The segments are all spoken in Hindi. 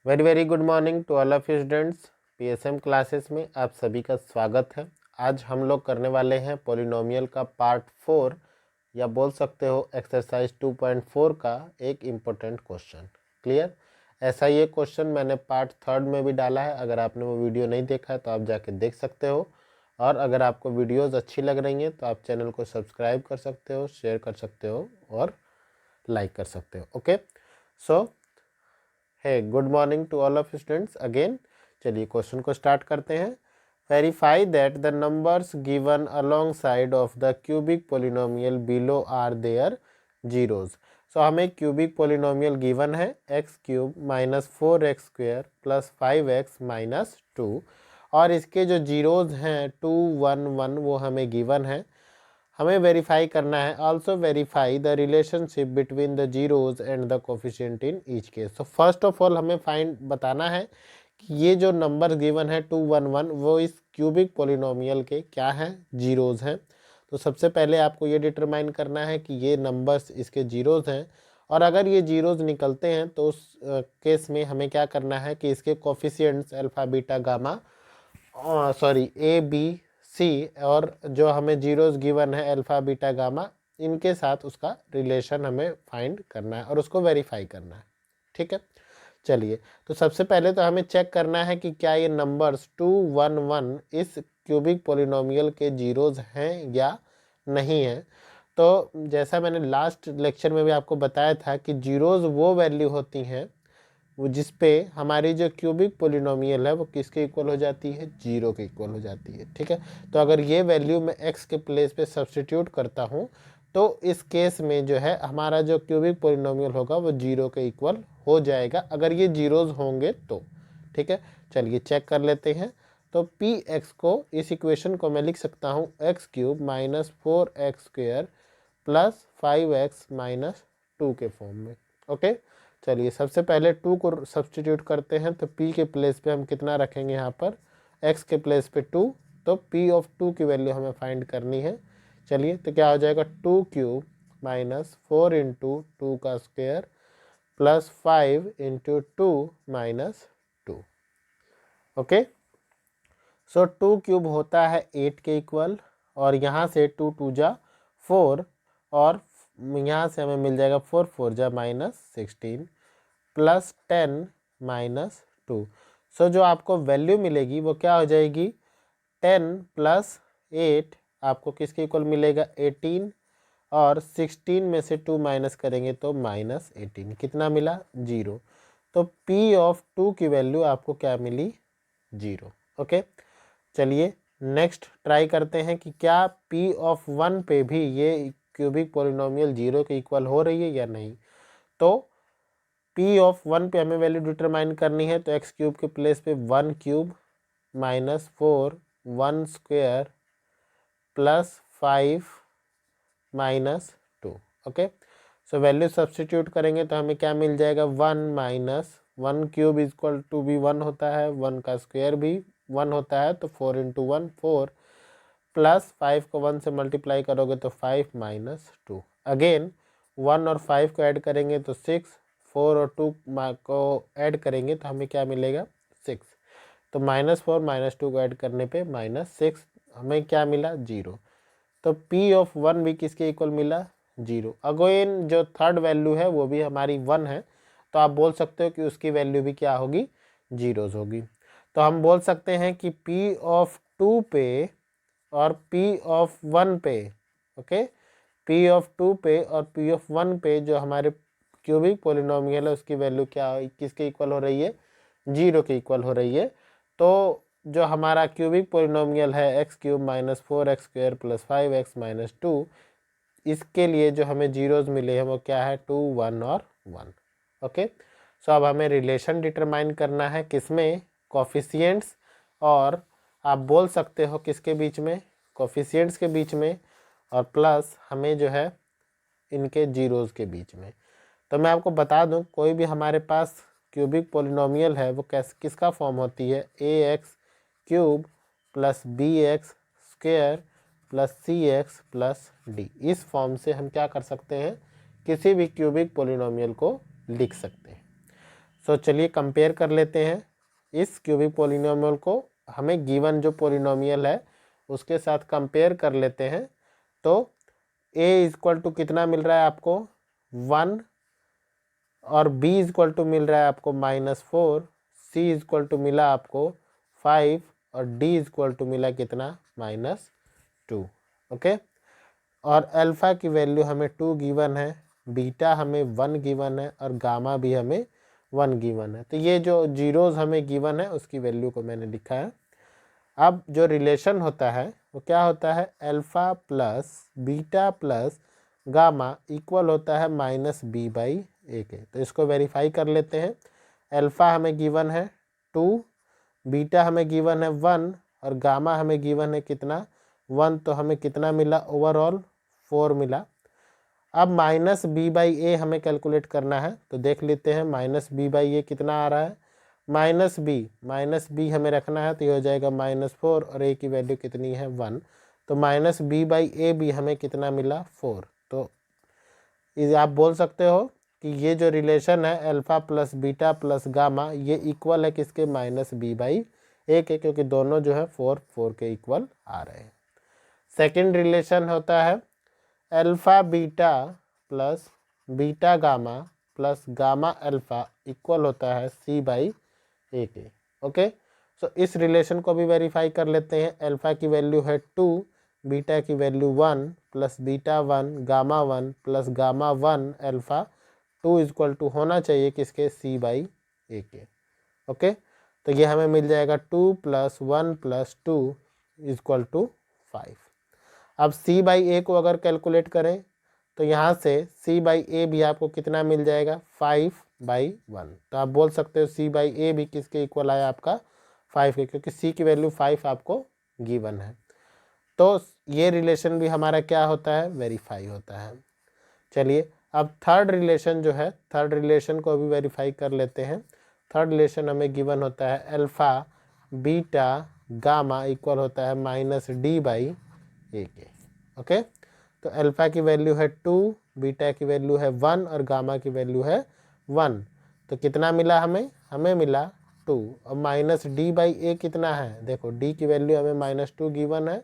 Very very good morning to all of students. PSM classes में आप सभी का स्वागत है। आज हम लोग करने वाले हैं पॉलिनोमियल का पार्ट 4 या बोल सकते हो एक्सरसाइज 2.4 का एक इम्पोर्टेंट क्वेश्चन। क्लियर? ऐसा ही एक क्वेश्चन मैंने पार्ट 3 में भी डाला है। अगर आपने वो वीडियो नहीं देखा है तो आप जाके देख सकते हो, और अगर आपको वीडियोज़ अच्छी लग रही हैं तो आप चैनल को सब्सक्राइब कर सकते हो, शेयर कर सकते हो और लाइक कर सकते हो। ओके, सो है good morning to all of students again. चलिए क्वेश्चन को स्टार्ट करते हैं। Verify that the numbers given alongside of the cubic polynomial below are their zeros. So हमें क्यूबिक पोलिनोमियल गिवन है x cube minus 4x² plus 5x minus 2, और इसके जो जीरोज हैं 2, 1, 1 वो हमें गिवन है। हमें वेरीफाई करना है, also verify the relationship between the zeros and the coefficient in each case. तो फर्स्ट ऑफ ऑल हमें फाइंड बताना है कि ये जो नंबर गिवन है 2, 1, 1 वो इस क्यूबिक पोलिनोमियल के क्या हैं, जीरोज हैं। तो सबसे पहले आपको ये डिटरमाइन करना है कि ये नंबर्स इसके जीरोज हैं, और अगर ये जीरोज निकलते हैं तो उस केस में हमें क्या करना है कि इसके coefficients alpha beta gamma A B C, और जो हमें जीरोस गिवन है अल्फा बीटा गामा, इनके साथ उसका रिलेशन हमें फाइंड करना है और उसको वेरीफाई करना है। ठीक है, चलिए तो सबसे पहले तो हमें चेक करना है कि क्या ये नंबर्स 2, 1, 1 इस क्यूबिक पोलिनोमियल के जीरोज हैं या नहीं है। तो जैसा मैंने लास्ट लेक्चर में भी आपको बताया था कि जीरोज वो वैल्यू होती हैं वो जिस पे हमारी जो क्यूबिक पोलिनोमियल है वो किसके इक्वल हो जाती है, जीरो के इक्वल हो जाती है। ठीक है, तो अगर ये वैल्यू मैं एक्स के प्लेस पे सब्सटीट्यूट करता हूँ तो इस केस में जो है हमारा जो क्यूबिक पोलिनोमियल होगा वो जीरो के इक्वल हो जाएगा, अगर ये जीरोज होंगे तो। ठीक है, चलिए चेक कर लेते हैं। तो पी एक्स को, इस इक्वेशन को मैं लिख सकता हूँ x cube minus 4x² plus 5x minus 2 के फॉर्म में। ओके, चलिए सबसे पहले 2 को सब्सटीट्यूट करते हैं। तो p के प्लेस पे हम कितना रखेंगे, यहाँ पर x के प्लेस पे 2, तो p ऑफ 2 की वैल्यू हमें फाइंड करनी है। चलिए तो क्या हो जाएगा, 2 क्यूब माइनस 4 इंटू 2 का square plus 5 into 2 minus 2। Okay, so 2 cube होता है 8 के इक्वल, और यहाँ से 2 2 जा 4, और यहाँ से हमें मिल जाएगा 4 4 जा माइनस 16 प्लस 10 माइनस 2। सो जो आपको वैल्यू मिलेगी वो क्या हो जाएगी, 10 प्लस 8 आपको किसके इक्वल मिलेगा, 18, और 16 में से 2 माइनस करेंगे तो माइनस 18, कितना मिला, 0। तो P ऑफ 2 की वैल्यू आपको क्या मिली, 0। ओके, चलिए नेक्स्ट ट्राई करते हैं कि क्या P ऑफ 1 पे भी ये क्यूबिक पोलिनोमियल 0 के इक्वल हो रही है या नहीं। तो P ऑफ 1 पे हमें वैल्यू डिटरमाइन करनी है, तो एक्स क्यूब के प्लेस पे 1 cube minus 4 1 square plus 5 minus 2। Okay, so value substitute करेंगे तो हमें क्या मिल जाएगा, 1 minus 1 cube is equal to भी 1 होता है, 1 का स्क्वायर भी 1 होता है, तो 4 इंटू 1 4, प्लस 5 को 1 से मल्टीप्लाई करोगे तो 5 माइनस 2। अगेन 1 और 5 को ऐड करेंगे तो 6, 4 और 2 को ऐड करेंगे तो हमें क्या मिलेगा, 6। तो -4 -2 को ऐड करने पे -6, हमें क्या मिला, 0। तो P ऑफ 1 भी किसके इक्वल मिला, 0। अगेन जो थर्ड वैल्यू है वो भी हमारी 1 है, तो आप बोल सकते हो कि उसकी वैल्यू भी क्या होगी, जीरोज होगी। तो हम बोल सकते हैं कि P ऑफ 2 पे और P ऑफ 1 पे, ओके, P ऑफ 2 पे और P ऑफ 1 पे जो हमारे क्यूबिक पोलिनोमियल है उसकी वैल्यू क्या किसके इक्वल हो रही है, 0 के इक्वल हो रही है। तो जो हमारा क्यूबिक पोलिनोमियल है x cube minus 4x² plus 5x minus 2, इसके लिए जो हमें जीरोज मिले हैं वो क्या है, 2, 1 और 1। ओके, सो अब हमें रिलेशन डिटरमाइन करना है, किसमें, कोफिशिएंट्स, और आप बोल सकते हो किसके बीच में, कोफिशिएंट्स के बीच में, और प्लस हमें जो है इनके जीरोज के बीच में। तो मैं आपको बता दूं, कोई भी हमारे पास क्यूबिक पोलिनोमियल है वो किसका फॉर्म होती है, ax cube plus bx square plus cx plus d। इस फॉर्म से हम क्या कर सकते हैं, किसी भी क्यूबिक पोलिनोमियल को लिख सकते हैं। सो चलिए कंपेयर कर लेते हैं इस क्यूबिक पोलिनोमियल को, हमें गिवन जो पोलिनोमियल है उसके साथ कंपेयर कर लेते हैं। तो a इक्वल टू कितना मिल रहा है आपको 1, और b इक्वल टू मिल रहा है आपको -4, c इक्वल टू मिला आपको 5 और d इक्वल टू मिला कितना -2। ओके, और अल्फ़ा की वैल्यू हमें 2 गिवन है, बीटा हमें 1 गिवन है और गामा भी हमें 1 गिवन है। तो ये जो जीरोज़ हमें गिवन है उसकी वैल्यू को मैंने लिखा है। अब जो रिलेशन होता है वो क्या होता है, alpha plus beta plus gamma equal होता है -b/a के। तो इसको वेरीफाई कर लेते हैं। अल्फ़ा हमें गिवन है 2, बीटा हमें गिवन है 1 और गामा हमें गिवन है कितना 1। तो हमें कितना मिला ओवरऑल 4 मिला। अब -b/a हमें कैलकुलेट करना है, तो देख लेते हैं -b/a कितना आ रहा है, -b हमें रखना है तो ये हो जाएगा -4 और a की वैल्यू कितनी है 1। तो -b/a भी हमें कितना मिला 4। तो आप बोल सकते हो कि ये जो रिलेशन है alpha plus beta plus gamma ये इक्वल है किसके -b/a के, क्योंकि दोनों जो है 4 के इक्वल आ रहे हैं। सेकेंड रिलेशन होता है alpha beta plus beta gamma plus gamma alpha equal होता है c/a के। ओके, सो इस रिलेशन को भी वेरीफाई कर लेते हैं। अल्फ़ा की वैल्यू है 2, बीटा की value 1 plus beta 1 gamma 1 plus gamma 1 alpha 2 equal to होना चाहिए किसके c/a के। ओके, तो ये हमें मिल जाएगा 2 + 1 + 2 इक्वल टू 5। अब c/a को अगर कैलकुलेट करें तो यहाँ से c/a भी आपको कितना मिल जाएगा 5/1। तो आप बोल सकते हो c/a भी किसके इक्वल आया आपका 5 के, क्योंकि c की वैल्यू 5 आपको गिवन है। तो ये रिलेशन भी हमारा क्या होता है, वेरीफाई होता है। चलिए अब थर्ड रिलेशन जो है, थर्ड रिलेशन को अभी वेरीफाई कर लेते हैं। थर्ड रिलेशन हमें गिवन होता है अल्फ़ा बीटा गामा इक्वल होता है -d/a के। ओके, तो अल्फ़ा की वैल्यू है 2, बीटा की वैल्यू है 1 और गामा की वैल्यू है 1। तो कितना मिला हमें, हमें मिला 2। और -d/a कितना है, देखो d की वैल्यू हमें -2 गिवन है,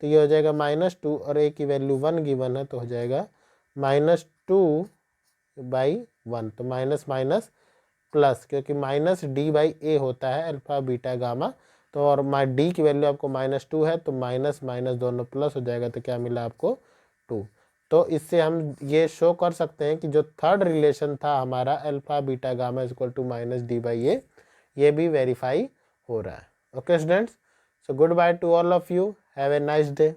तो ये हो जाएगा -2 और a की वैल्यू 1 गिवन है, तो हो जाएगा -2/1। तो माइनस माइनस प्लस, क्योंकि -d/a होता है अल्फ़ा बीटा गामा। तो और d की वैल्यू आपको -2 है, तो माइनस माइनस दोनों प्लस हो जाएगा, तो क्या मिला आपको 2। तो इससे हम ये शो कर सकते हैं कि जो थर्ड रिलेशन था हमारा alpha beta gamma equal to -d/a, ये भी वेरीफाई हो रहा है। Okay students, so good bye to all of you, have a nice day.